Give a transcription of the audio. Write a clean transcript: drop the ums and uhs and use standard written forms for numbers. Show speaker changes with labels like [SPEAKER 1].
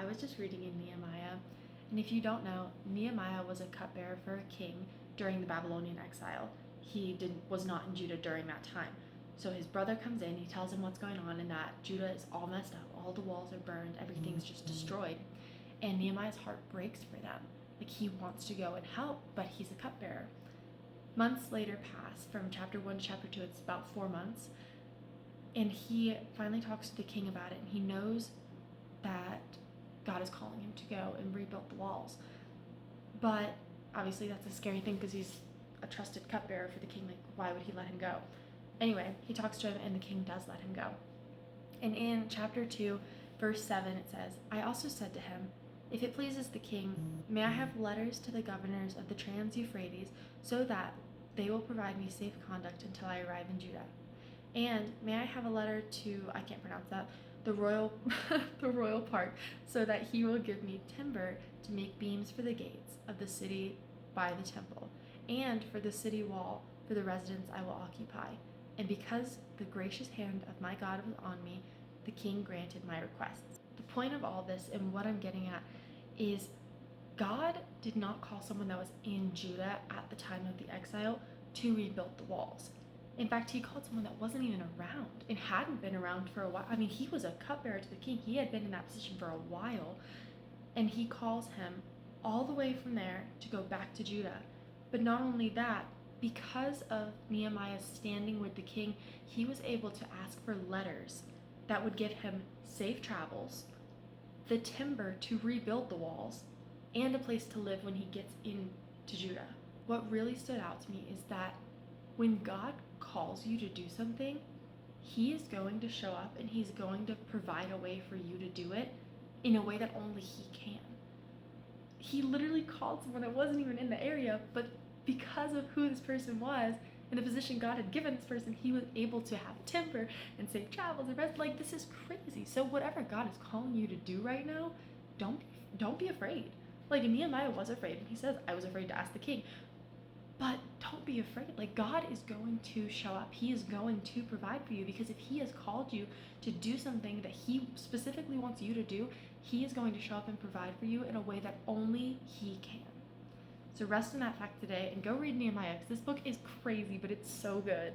[SPEAKER 1] I was just reading in Nehemiah, and if you don't know, Nehemiah was a cupbearer for a king during the Babylonian exile. Was not in Judah during that time. So his brother comes in, he tells him what's going on, and that Judah is all messed up, all the walls are burned, everything's just destroyed. And Nehemiah's heart breaks for them. Like, he wants to go and help, but he's a cupbearer. Months later pass from chapter 1 to chapter 2, it's about 4 months, and he finally talks to the king about it, and he knows that God is calling him to go and rebuild the walls. But obviously that's a scary thing because he's a trusted cupbearer for the king. Like, why would he let him go? Anyway, he talks to him, and the king does let him go. And in chapter 2, verse 7, it says, I also said to him, if it pleases the king, may I have letters to the governors of the Trans-Euphrates, so that they will provide me safe conduct until I arrive in Judah. And may I have a letter to, I can't pronounce that, the royal the royal park, so that he will give me timber to make beams for the gates of the city by the temple, and for the city wall for the residence I will occupy. And because the gracious hand of my God was on me, the king granted my requests. The point of all this, and what I'm getting at, is God did not call someone that was in Judah at the time of the exile to rebuild the walls. In fact, he called someone that wasn't even around and hadn't been around for a while. I mean, he was a cupbearer to the king. He had been in that position for a while, and he calls him all the way from there to go back to Judah. But not only that, because of Nehemiah standing with the king, he was able to ask for letters that would give him safe travels, the timber to rebuild the walls, and a place to live when he gets into Judah. What really stood out to me is that when God calls you to do something, he is going to show up and he's going to provide a way for you to do it in a way that only he can. He literally called someone that wasn't even in the area, but because of who this person was and the position God had given this person, he was able to have timber and safe travels and rest. Like, this is crazy. So whatever God is calling you to do right now, don't be afraid. Like, Nehemiah was afraid, and he says, I was afraid to ask the king. But don't be afraid. Like, God is going to show up. He is going to provide for you, because if he has called you to do something that he specifically wants you to do, he is going to show up and provide for you in a way that only he can. So rest in that fact today and go read Nehemiah, because this book is crazy, but it's so good.